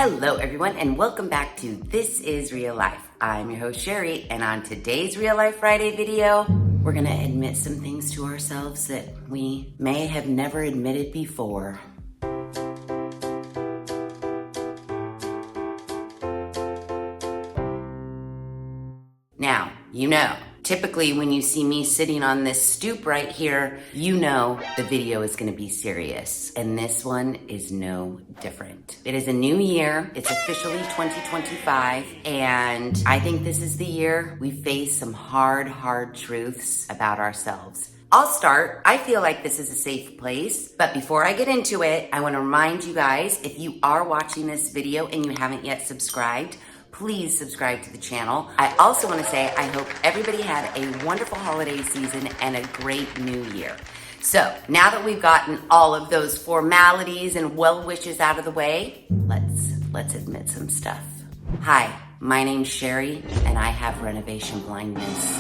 Hello everyone and welcome back to This Is Real Life. I'm your host Sheri, and on today's Real Life Friday video, we're gonna admit some things to ourselves that we may have never admitted before. Now, typically when you see me sitting on this stoop right here, you know the video is gonna be serious, and this one is no different. It is a new year, it's officially 2025, and I think this is the year we face some hard truths about ourselves. I'll start. I feel like this is a safe place, but before I get into it, I wanna remind you guys, if you are watching this video and you haven't yet subscribed, please subscribe to the channel. I also want to say I hope everybody had a wonderful holiday season and a great new year. So now that we've gotten all of those formalities and well wishes out of the way, let's admit some stuff. Hi, my name's Sheri and I have renovation blindness.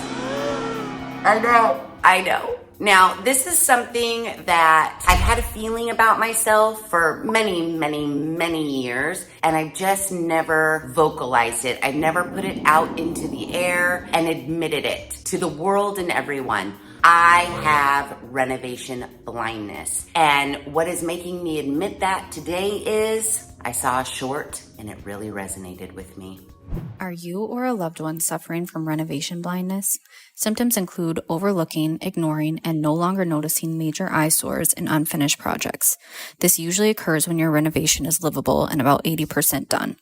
I know. Now, this is something that I've had a feeling about myself for many years, and I've just never vocalized it. I've never put it out into the air and admitted it to the world and everyone. I have renovation blindness. And what is making me admit that today is I saw a short and it really resonated with me. Are you or a loved one suffering from renovation blindness? Symptoms include overlooking, ignoring, and no longer noticing major eyesores in unfinished projects. This usually occurs when your renovation is livable and about 80% done.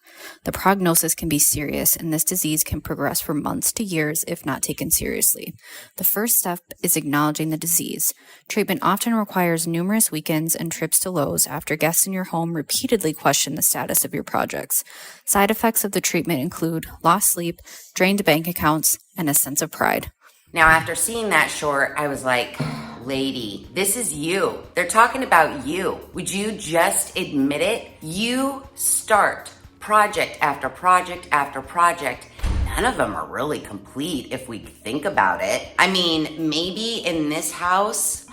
The prognosis can be serious, and this disease can progress for months to years if not taken seriously. The first step is acknowledging the disease. Treatment often requires numerous weekends and trips to Lowe's after guests in your home repeatedly question the status of your projects. Side effects of the treatment include lost sleep, drained bank accounts, and a sense of pride. Now, after seeing that short, I was like, lady, this is you. They're talking about you. Would you just admit it? You start project after project after project. None of them are really complete if we think about it. I mean, maybe in this house,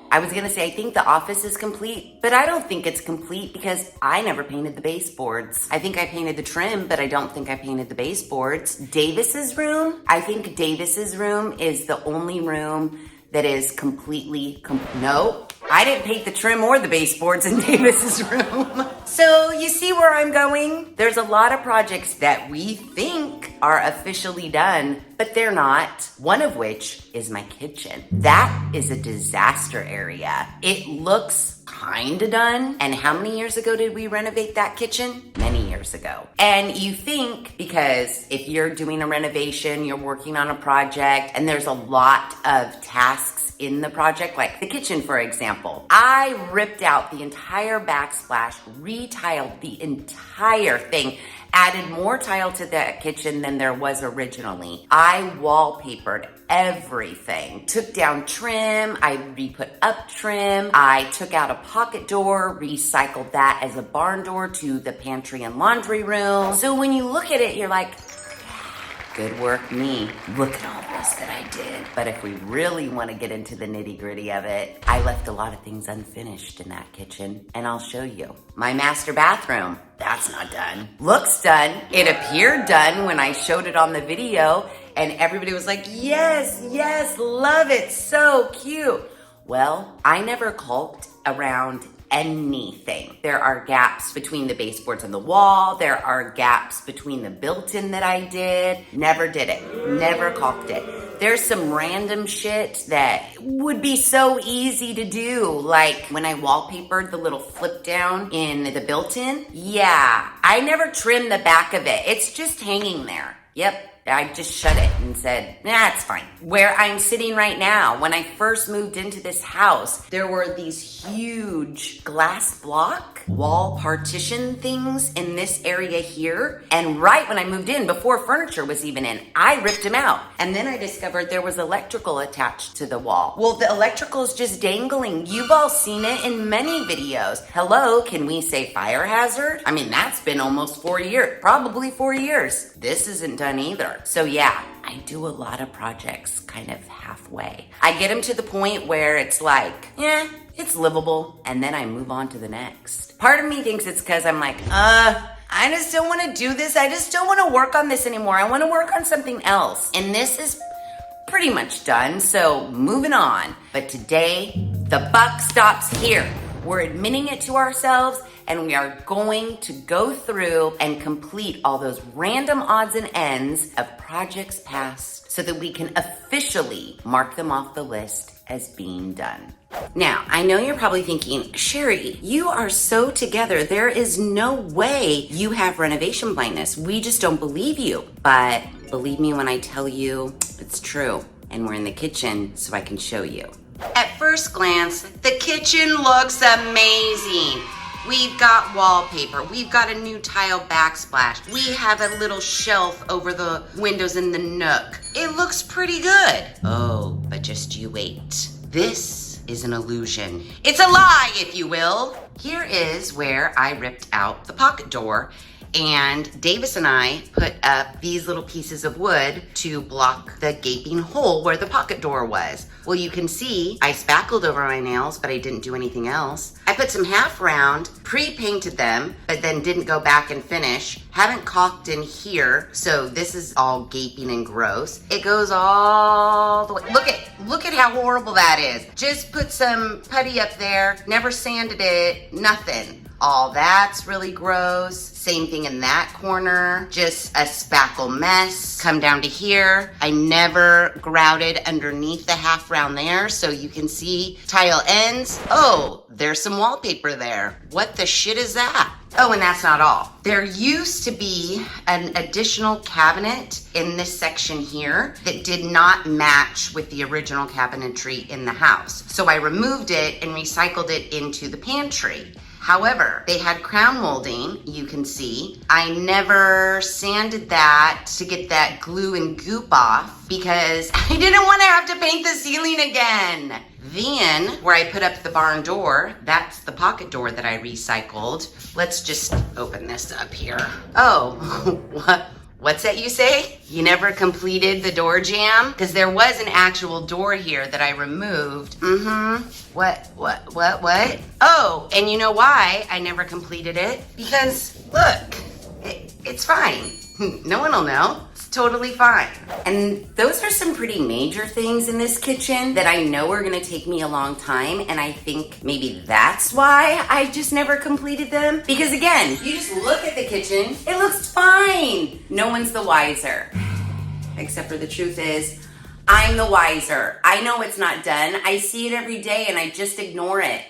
I was gonna say, I think the office is complete, but I don't think it's complete because I never painted the baseboards. I think I painted the trim, but I don't think I painted the baseboards. Davis's room, I think Davis's room is the only room that is completely, no, I didn't paint the trim or the baseboards in Davis's room. So you see where I'm going? There's a lot of projects that we think are officially done, but they're not. One of which is my kitchen. That is a disaster area. It looks kinda done. And how many years ago did we renovate that kitchen? Many years ago. And you think, because if you're doing a renovation, you're working on a project, and there's a lot of tasks in the project, like the kitchen, for example. I ripped out the entire backsplash, retiled the entire thing, added more tile to that kitchen than there was originally. I wallpapered everything. Took down trim, I re-put up trim, I took out a pocket door, recycled that as a barn door to the pantry and laundry room. So when you look at it, you're like, good work, me. Look at all this that I did. But if we really want to get into the nitty-gritty of it, I left a lot of things unfinished in that kitchen, and I'll show you. My master bathroom, that's not done. Looks done. It appeared done when I showed it on the video, and everybody was like, yes, love it, so cute. Well, I never caulked around anything. There are gaps between the baseboards on the wall. There are gaps between the built-in that I did. Never did it. Never caulked it. There's some random shit that would be so easy to do. Like when I wallpapered the little flip down in the built-in. Yeah, I never trimmed the back of it. It's just hanging there. Yep. I just shut it and said, nah, it's fine. Where I'm sitting right now, when I first moved into this house, there were these huge glass block wall partition things in this area here. And right when I moved in, before furniture was even in, I ripped them out. And then I discovered there was electrical attached to the wall. Well, the electrical is just dangling. You've all seen it in many videos. Hello, can we say fire hazard? I mean, that's been almost 4 years, probably 4 years. This isn't done either. So yeah, I do a lot of projects kind of halfway. I get them to the point where it's like, it's livable, and then I move on to the next. Part of me thinks it's because I'm like, I just don't want to do this. I just don't want to work on this anymore. I want to work on something else. And this is pretty much done, so moving on. But today, the buck stops here. We're admitting it to ourselves, and we are going to go through and complete all those random odds and ends of projects past so that we can officially mark them off the list as being done. Now, I know you're probably thinking, Sheri, you are so together. There is no way you have renovation blindness. We just don't believe you. But believe me when I tell you it's true. And we're in the kitchen so I can show you. At first glance, the kitchen looks amazing. We've got wallpaper. We've got a new tile backsplash. We have a little shelf over the windows in the nook. It looks pretty good. Oh, but just you wait. This is an illusion. It's a lie, if you will. Here is where I ripped out the pocket door, and Davis and I put up these little pieces of wood to block the gaping hole where the pocket door was. Well, you can see I spackled over my nails, but I didn't do anything else. I put some half round, pre-painted them, but then didn't go back and finish. Haven't caulked in here, so this is all gaping and gross. It goes all the way. Look at how horrible that is. Just put some putty up there, never sanded it, nothing. All that's really gross. Same thing in that corner, just a spackle mess. Come down to here. I never grouted underneath the half round there, so you can see tile ends. Oh, there's some wallpaper there. What the shit is that? Oh, and that's not all. There used to be an additional cabinet in this section here that did not match with the original cabinetry in the house. So I removed it and recycled it into the pantry. However, they had crown molding, you can see. I never sanded that to get that glue and goop off because I didn't want to have to paint the ceiling again. Then, where I put up the barn door, that's the pocket door that I recycled. Let's just open this up here. Oh, what's that you say? You never completed the door jamb? Because there was an actual door here that I removed. What? Oh, and you know why I never completed it? Because, look, it's fine. No one will know. It's totally fine. And those are some pretty major things in this kitchen that I know are gonna take me a long time, and I think maybe that's why I just never completed them. Because again, you just look at the kitchen, it looks fine. No one's the wiser. Except for the truth is, I'm the wiser. I know it's not done. I see it every day and I just ignore it.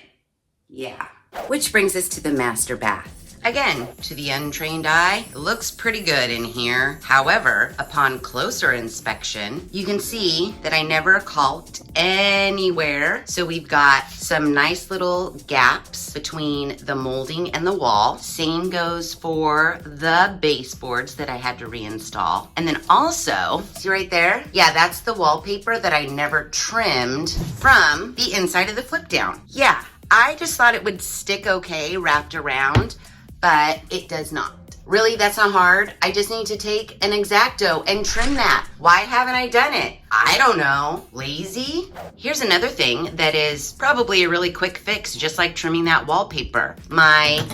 Yeah. Which brings us to the master bath. Again, to the untrained eye, it looks pretty good in here. However, upon closer inspection, you can see that I never caulked anywhere. So we've got some nice little gaps between the molding and the wall. Same goes for the baseboards that I had to reinstall. And then also, see right there? Yeah, that's the wallpaper that I never trimmed from the inside of the flip down. Yeah, I just thought it would stick okay wrapped around, but it does not. Really, that's not hard. I just need to take an X-Acto and trim that. Why haven't I done it? I don't know. Lazy? Here's another thing that is probably a really quick fix, just like trimming that wallpaper. My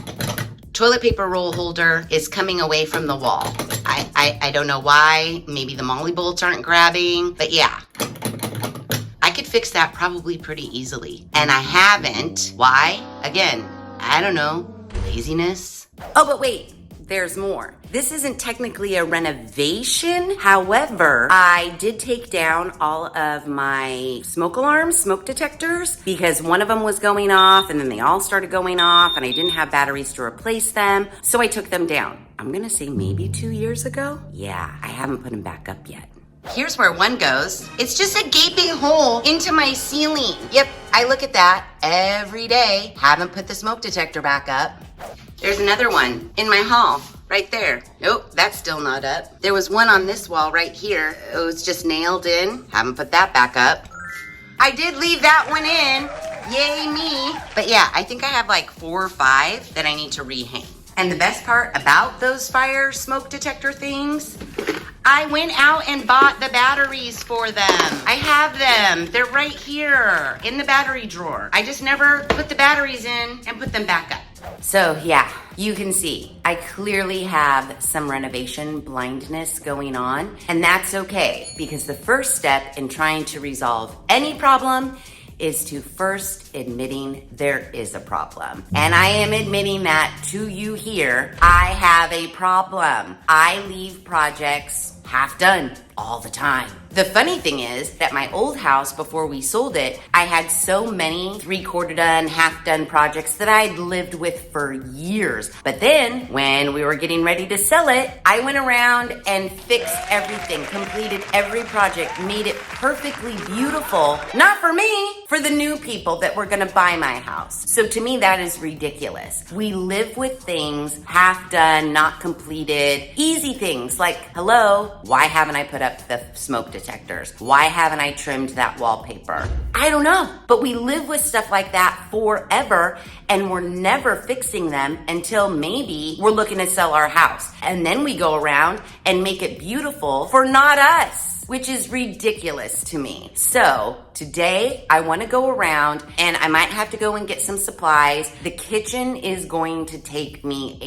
toilet paper roll holder is coming away from the wall. I don't know why. Maybe the molly bolts aren't grabbing, but yeah. I could fix that probably pretty easily. And I haven't. Why? Again, I don't know. Laziness. Oh, but wait, there's more. This isn't technically a renovation. However, I did take down all of my smoke alarms, smoke detectors, because one of them was going off and then they all started going off and I didn't have batteries to replace them. So I took them down. I'm gonna say maybe 2 years ago. Yeah, I haven't put them back up yet. Here's where one goes. It's just a gaping hole into my ceiling. Yep, I look at that every day. Haven't put the smoke detector back up. There's another one in my hall, right there. Nope, that's still not up. There was one on this wall right here. It was just nailed in. Haven't put that back up. I did leave that one in. Yay me. But yeah, I think I have like 4 or 5 that I need to rehang. And the best part about those fire smoke detector things, I went out and bought the batteries for them. I have them. They're right here in the battery drawer. I just never put the batteries in and put them back up. So yeah, You can see I clearly have some renovation blindness going on, and that's okay because the first step in trying to resolve any problem is to first admitting there is a problem. And I am admitting that to you here. I have a problem. I leave projects half done all the time. The funny thing is that my old house, before we sold it, I had so many 3/4 done, half done projects that I'd lived with for years. But then when we were getting ready to sell it, I went around and fixed everything, completed every project, made it perfectly beautiful. Not for me, for the new people that were gonna buy my house. So to me, that is ridiculous. We live with things half done, not completed, easy things like, hello, why haven't I put up the smoke detectors? Why haven't I trimmed that wallpaper? I don't know, but we live with stuff like that forever and we're never fixing them until maybe we're looking to sell our house. And then we go around and make it beautiful for not us, which is ridiculous to me. So today I want to go around and I might have to go and get some supplies. The kitchen is going to take me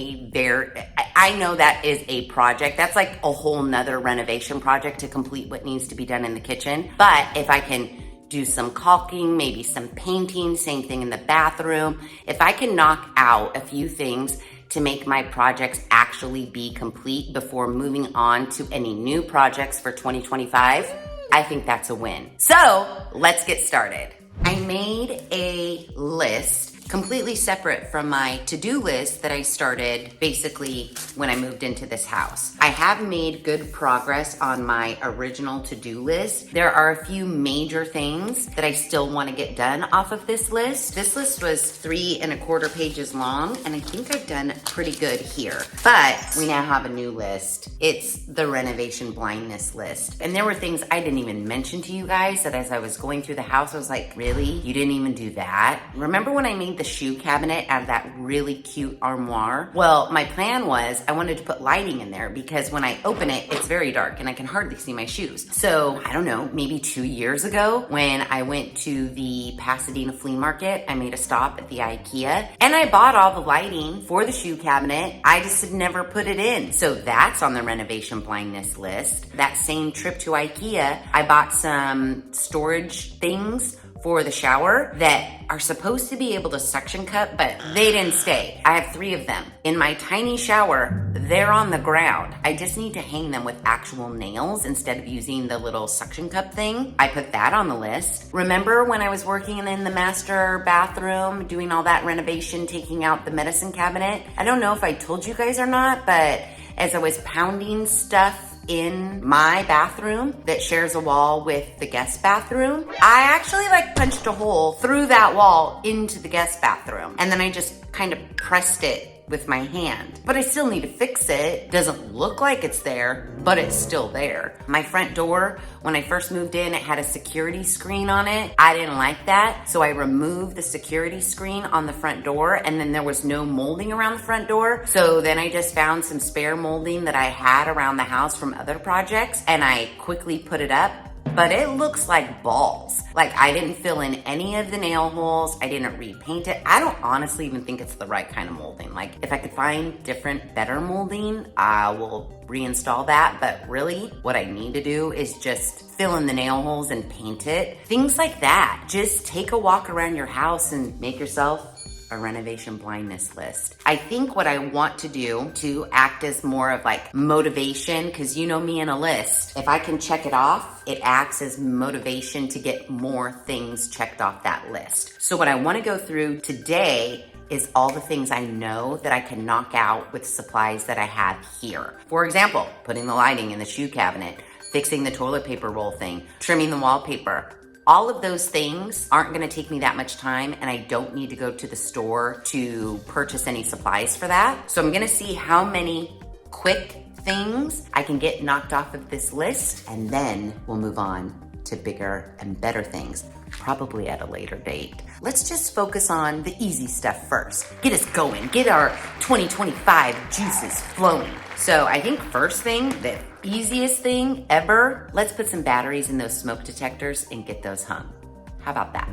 I know that is a project. That's like a whole nother renovation project to complete what needs to be done in the kitchen. But if I can do some caulking, maybe some painting, same thing in the bathroom. If I can knock out a few things to make my projects actually be complete before moving on to any new projects for 2025, I think that's a win. So let's get started. I made a list completely separate from my to-do list that I started basically when I moved into this house. I have made good progress on my original to-do list. There are a few major things that I still want to get done off of this list. This list was 3¼ pages long, and I think I've done pretty good here. But we now have a new list. It's the renovation blindness list. And there were things I didn't even mention to you guys that as I was going through the house, I was like, really? You didn't even do that? Remember when I made the shoe cabinet out of that really cute armoire? Well, my plan was I wanted to put lighting in there because when I open it, it's very dark and I can hardly see my shoes. So I don't know, maybe 2 years ago when I went to the Pasadena flea market, I made a stop at the IKEA and I bought all the lighting for the shoe cabinet. I just had never put it in. So that's on the renovation blindness list. That same trip to IKEA, I bought some storage things for the shower that are supposed to be able to suction cup, but they didn't stay. I have 3 of them. In my tiny shower, they're on the ground. I just need to hang them with actual nails instead of using the little suction cup thing. I put that on the list. Remember when I was working in the master bathroom, doing all that renovation, taking out the medicine cabinet? I don't know if I told you guys or not, but as I was pounding stuff in my bathroom that shares a wall with the guest bathroom, I actually punched a hole through that wall into the guest bathroom. And then I just kind of pressed it with my hand. But I still need to fix it. Doesn't look like it's there, but it's still there. My front door, when I first moved in, it had a security screen on it. I didn't like that, so I removed the security screen on the front door, and then there was no molding around the front door. So then I just found some spare molding that I had around the house from other projects, and I quickly put it up. But it looks like balls. I didn't fill in any of the nail holes. I didn't repaint it. I don't honestly even think it's the right kind of molding. If I could find different, better molding, I will reinstall that. But really, what I need to do is just fill in the nail holes and paint it. Things like that. Just take a walk around your house and make yourself a renovation blindness list. I think what I want to do to act as more of motivation, because you know me and a list, if I can check it off, it acts as motivation to get more things checked off that list. So what I want to go through today is all the things I know that I can knock out with supplies that I have here. For example, putting the lighting in the shoe cabinet, fixing the toilet paper roll thing, trimming the wallpaper. All of those things aren't gonna take me that much time, and I don't need to go to the store to purchase any supplies for that. So I'm gonna see how many quick things I can get knocked off of this list, and then we'll move on to bigger and better things, probably at a later date. Let's just focus on the easy stuff first. Get us going, get our 2025 juices flowing. So I think first thing, the easiest thing ever, let's put some batteries in those smoke detectors and get those hung. How about that?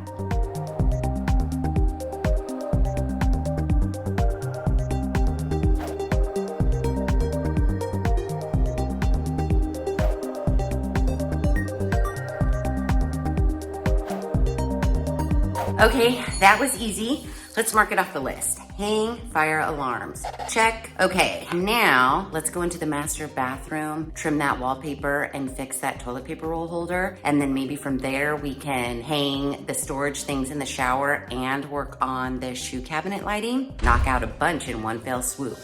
Okay, that was easy. Let's mark it off the list. Hang fire alarms. Check. Okay, now let's go into the master bathroom, trim that wallpaper, and fix that toilet paper roll holder. And then maybe from there, we can hang the storage things in the shower and work on the shoe cabinet lighting. Knock out a bunch in one fell swoop.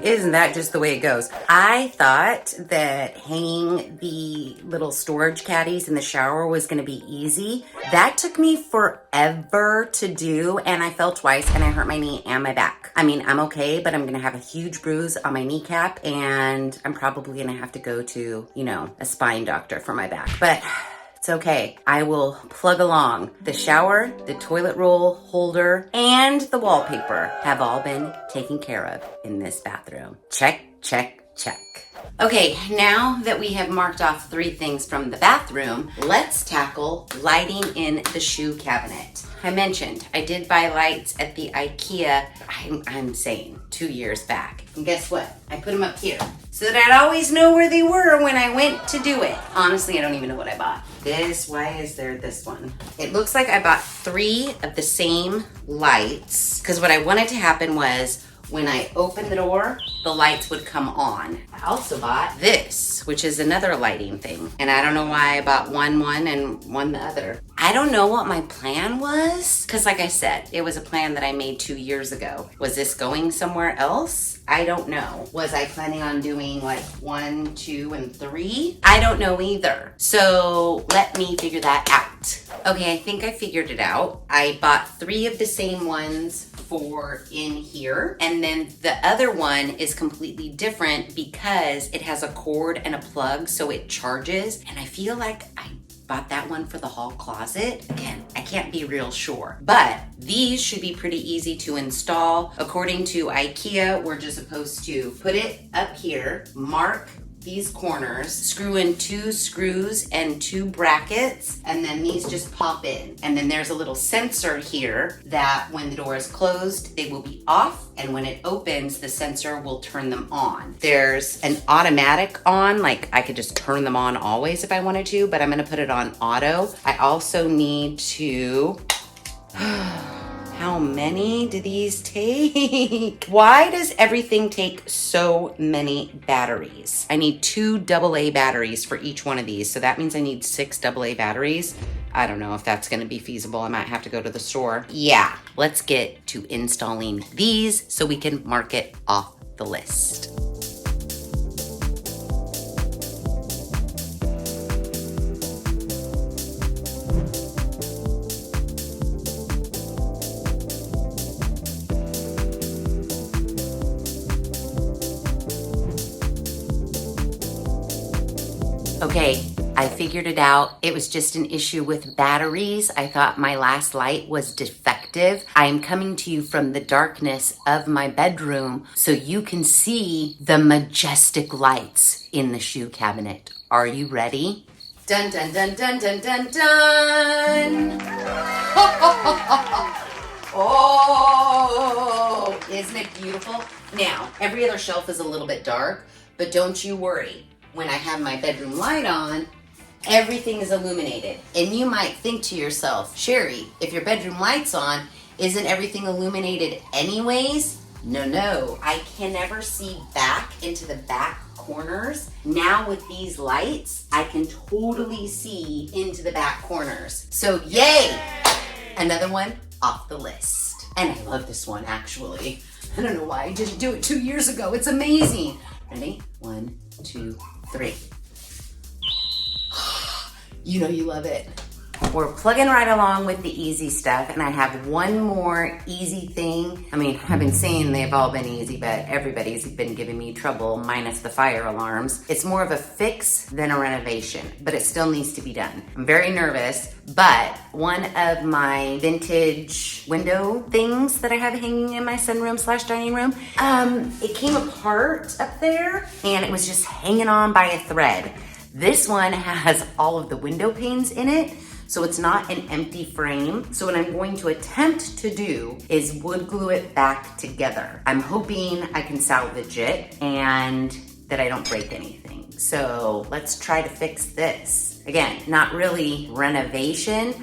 Isn't that just the way it goes? I thought that hanging the little storage caddies in the shower was gonna be easy. That took me forever to do, and I fell twice and I hurt my knee and my back. I mean, I'm okay, but I'm gonna have a huge bruise on my kneecap, and I'm probably gonna have to go to, a spine doctor for my back. But it's okay. I will plug along. The shower, the toilet roll holder, and the wallpaper have all been taken care of in this bathroom. Check, check, check. Okay, now that we have marked off 3 things from the bathroom, let's tackle lighting in the shoe cabinet. I mentioned I did buy lights at the IKEA, I'm saying 2 years back. And guess what? I put them up here so that I'd always know where they were when I went to do it. Honestly, I don't even know what I bought. Why is there this one? It looks like I bought 3 of the same lights, because what I wanted to happen was when I opened the door, the lights would come on. I also bought this, which is another lighting thing. And I don't know why I bought one and one the other. I don't know what my plan was, because like I said, it was a plan that I made 2 years ago. Was this going somewhere else? I don't know. Was I planning on doing like 1, 2, and 3? I don't know either. So let me figure that out. Okay, I think I figured it out. I bought 3 of the same ones for in here, and then the other one is completely different because it has a cord and a plug, so it charges. And I feel like I bought that one for the hall closet. Again, I can't be real sure, but these should be pretty easy to install. According to IKEA, we're just supposed to put it up here, mark these corners, screw in 2 screws and 2 brackets, and then these just pop in. And then there's a little sensor here that when the door is closed, they will be off, and when it opens, the sensor will turn them on. There's an automatic on, like I could just turn them on always if I wanted to, but I'm gonna put it on auto. I also need to how many do these take? Why does everything take so many batteries? I need 2 AA batteries for each one of these. So that means I need 6 AA batteries. I don't know if that's gonna be feasible. I might have to go to the store. Yeah, let's get to installing these so we can mark it off the list. Okay, I figured it out. It was just an issue with batteries. I thought my last light was defective. I am coming to you from the darkness of my bedroom so you can see the majestic lights in the shoe cabinet. Are you ready? Dun, dun, dun, dun, dun, dun, dun. Oh, isn't it beautiful? Now, every other shelf is a little bit dark, but don't you worry. When I have my bedroom light on, everything is illuminated. And you might think to yourself, Sheri, if your bedroom light's on, isn't everything illuminated anyways? No, I can never see back into the back corners. Now with these lights, I can totally see into the back corners. So yay! Another one off the list. And I love this one actually. I don't know why I didn't do it 2 years ago. It's amazing. Ready? 1, 2, 3. You know you love it. we're plugging right along with the easy stuff, and I have one more easy thing. I mean, I've been saying they've all been easy, but everybody's been giving me trouble, minus the fire alarms. It's more of a fix than a renovation, but it still needs to be done. I'm very nervous, but one of my vintage window things that I have hanging in my sunroom/dining room, it came apart up there, and it was just hanging on by a thread. This one has all of the window panes in it, so it's not an empty frame. So what I'm going to attempt to do is wood glue it back together. I'm hoping I can salvage it and that I don't break anything. So let's try to fix this. Again, not really renovation,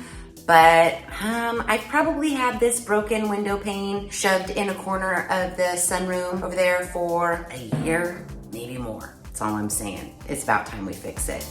but I probably had this broken window pane shoved in a corner of the sunroom over there for a year, maybe more. That's all I'm saying. It's about time we fix it.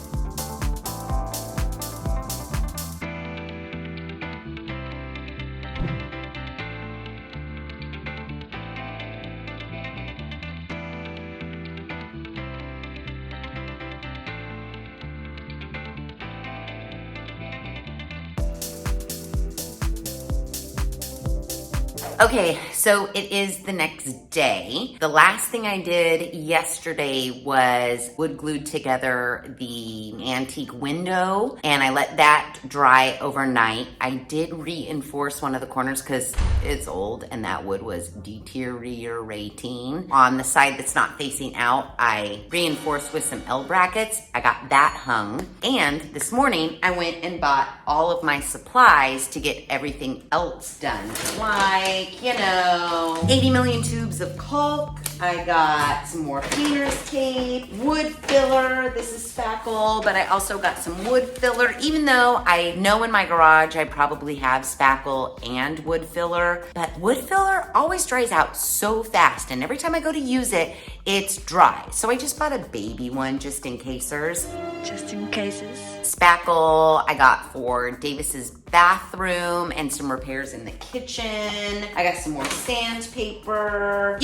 Okay, so it is the next day. The last thing I did yesterday was wood glued together the antique window, and I let that dry overnight. I did reinforce one of the corners because it's old and that wood was deteriorating. On the side that's not facing out, I reinforced with some L brackets. I got that hung. And this morning I went and bought all of my supplies to get everything else done. Like, 80 million tubes of caulk. I got some more painter's tape, wood filler. This is spackle, but I also got some wood filler, even though I know in my garage I probably have spackle and wood filler, but wood filler always dries out so fast, and every time I go to use it, it's dry. So I just bought a baby one just in cases. Just in cases. Spackle I got for Davis's bathroom and some repairs in the kitchen. I got some more sandpaper.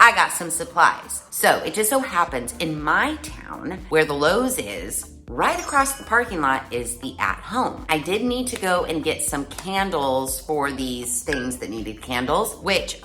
I got some supplies. So it just so happens in my town where the Lowe's is, right across the parking lot is the At Home. I did need to go and get some candles for these things that needed candles, which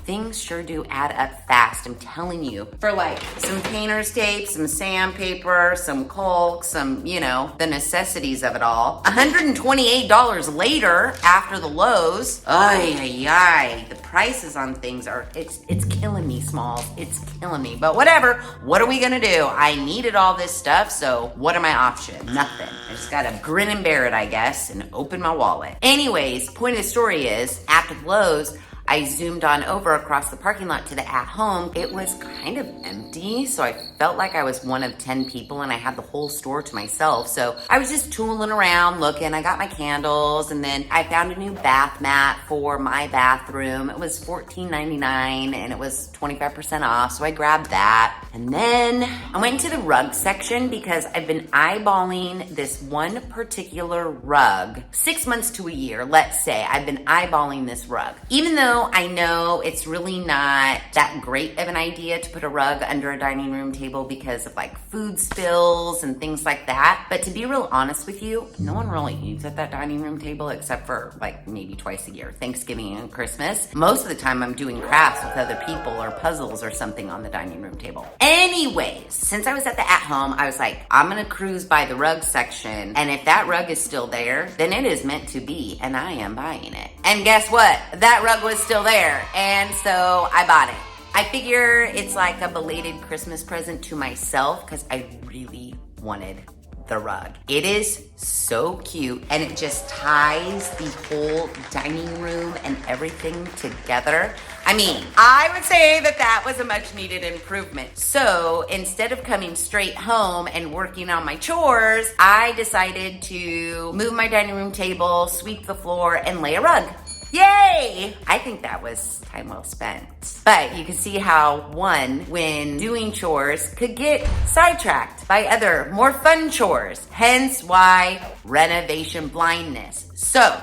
things sure do add up fast, I'm telling you. For like some painter's tape, some sandpaper, some caulk, some, the necessities of it all. $128 later after the Lowe's. The prices on things it's killing me, Smalls. It's killing me. But whatever, what are we gonna do? I needed all this stuff, so what are my options? Nothing. I just gotta grin and bear it, I guess, and open my wallet. Anyways, point of the story is, after the Lowe's, I zoomed on over across the parking lot to the At Home. It was kind of empty, so I felt like I was one of 10 people and I had the whole store to myself. So I was just tooling around looking. I got my candles, and then I found a new bath mat for my bathroom. It was $14.99 and it was 25% off, so I grabbed that. And then I went into the rug section because I've been eyeballing this one particular rug. 6 months to a year, let's say, I've been eyeballing this rug. Even though I know it's really not that great of an idea to put a rug under a dining room table because of like food spills and things like that. But to be real honest with you, no one really eats at that dining room table except for like maybe twice a year, Thanksgiving and Christmas. Most of the time I'm doing crafts with other people or puzzles or something on the dining room table. Anyways, since I was at the At Home, I was like, I'm gonna cruise by the rug section, and if that rug is still there, then it is meant to be, and I am buying it. And guess what? That rug was still there, and so I bought it. I figure it's like a belated Christmas present to myself because I really wanted the rug. It is so cute, and it just ties the whole dining room and everything together. I mean, I would say that was a much needed improvement. So instead of coming straight home and working on my chores, I decided to move my dining room table, sweep the floor, and lay a rug. Yay! I think that was time well spent. But you can see how one, when doing chores, could get sidetracked by other, more fun chores. Hence why renovation blindness. So,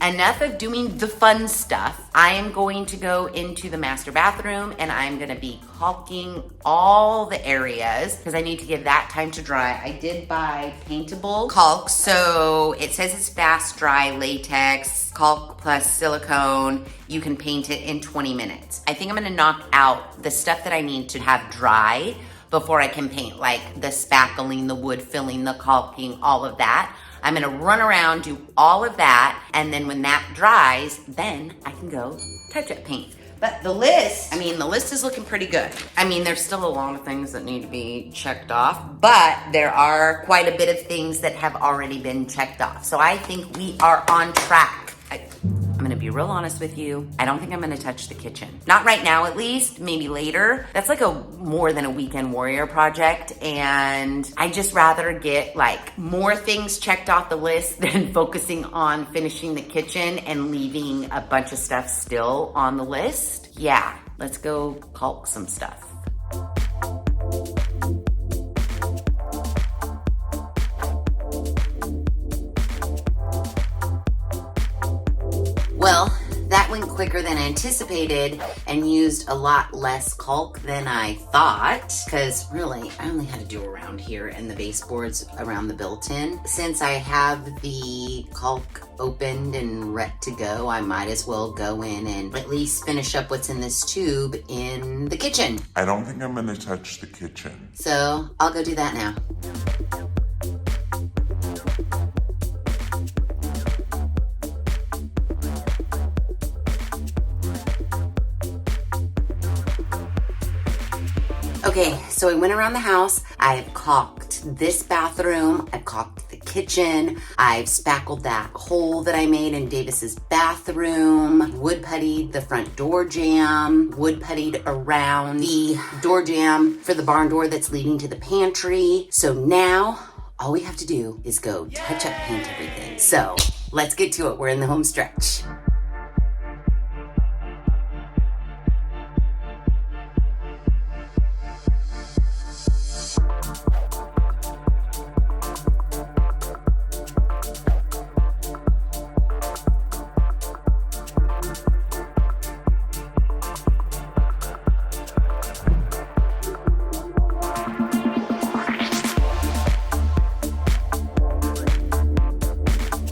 enough of doing the fun stuff. I am going to go into the master bathroom and I'm gonna be caulking all the areas because I need to give that time to dry. I did buy paintable caulk, so it says it's fast dry latex, caulk plus silicone. You can paint it in 20 minutes. I think I'm gonna knock out the stuff that I need to have dry before I can paint, like the spackling, the wood filling, the caulking, all of that. I'm gonna run around, do all of that, and then when that dries, then I can go touch-up paint. But the list is looking pretty good. I mean, there's still a lot of things that need to be checked off, but there are quite a bit of things that have already been checked off. So I think we are on track. I'm gonna be real honest with you. I don't think I'm gonna touch the kitchen. Not right now, at least, maybe later. That's like a more than a weekend warrior project. And I just rather get like more things checked off the list than focusing on finishing the kitchen and leaving a bunch of stuff still on the list. Yeah, let's go caulk some stuff. Well, that went quicker than anticipated and used a lot less caulk than I thought, because really, I only had to do around here and the baseboards around the built-in. Since I have the caulk opened and ready to go, I might as well go in and at least finish up what's in this tube in the kitchen. I don't think I'm gonna touch the kitchen. So I'll go do that now. Okay, so I went around the house. I've caulked this bathroom. I've caulked the kitchen. I've spackled that hole that I made in Davis's bathroom. Wood puttied the front door jamb. Wood puttied around the door jamb for the barn door that's leading to the pantry. So now all we have to do is go touch up paint everything. So let's get to it. We're in the home stretch.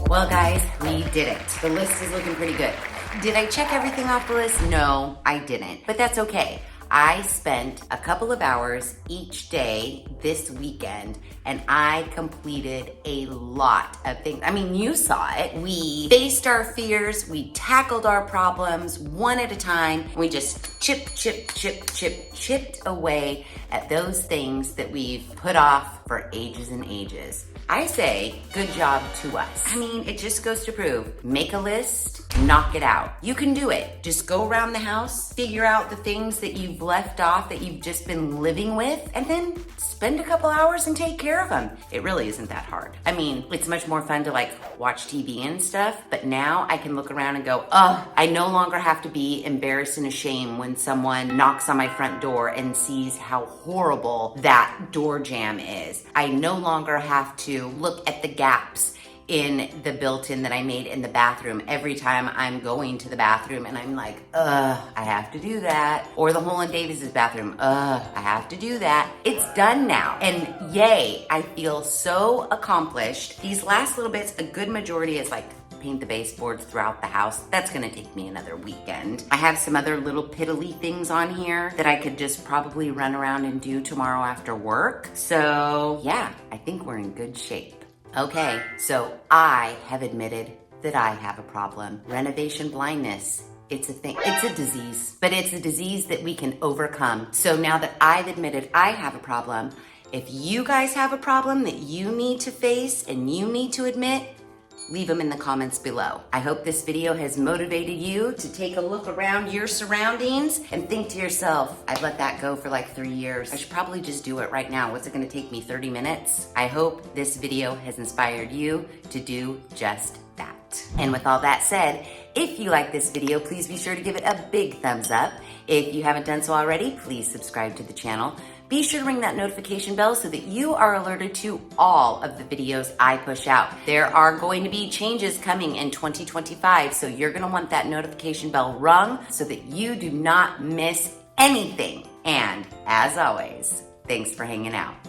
Well, guys, we did it. The list is looking pretty good. Did I check everything off the list? No, I didn't, but that's okay. I spent a couple of hours each day this weekend and I completed a lot of things. I mean, you saw it. We faced our fears, we tackled our problems one at a time. We just chipped away at those things that we've put off for ages and ages. I say good job to us. I mean, it just goes to prove, make a list, knock it out. You can do it. Just go around the house, figure out the things that you've left off that you've just been living with, and then spend a couple hours and take care of them. It really isn't that hard. I mean, it's much more fun to like watch TV and stuff, but now I can look around and go, oh, I no longer have to be embarrassed and ashamed when someone knocks on my front door and sees how horrible that door jamb is. I no longer have to look at the gaps in the built-in that I made in the bathroom every time I'm going to the bathroom and I'm like, I have to do that. Or the hole in Davis's bathroom, I have to do that. It's done now. And yay, I feel so accomplished. These last little bits, a good majority is like paint the baseboards throughout the house. That's gonna take me another weekend. I have some other little piddly things on here that I could just probably run around and do tomorrow after work. So yeah, I think we're in good shape. Okay, so I have admitted that I have a problem. Renovation blindness. It's a thing. It's a disease, but it's a disease that we can overcome. So now that I've admitted I have a problem, if you guys have a problem that you need to face and you need to admit, leave them in the comments below. I hope this video has motivated you to take a look around your surroundings and think to yourself, I've let that go for like 3 years. I should probably just do it right now. What's it gonna take me, 30 minutes? I hope this video has inspired you to do just that. And with all that said, if you like this video, please be sure to give it a big thumbs up. If you haven't done so already, please subscribe to the channel. Be sure to ring that notification bell so that you are alerted to all of the videos I push out. There are going to be changes coming in 2025, so you're going to want that notification bell rung so that you do not miss anything. And as always, thanks for hanging out.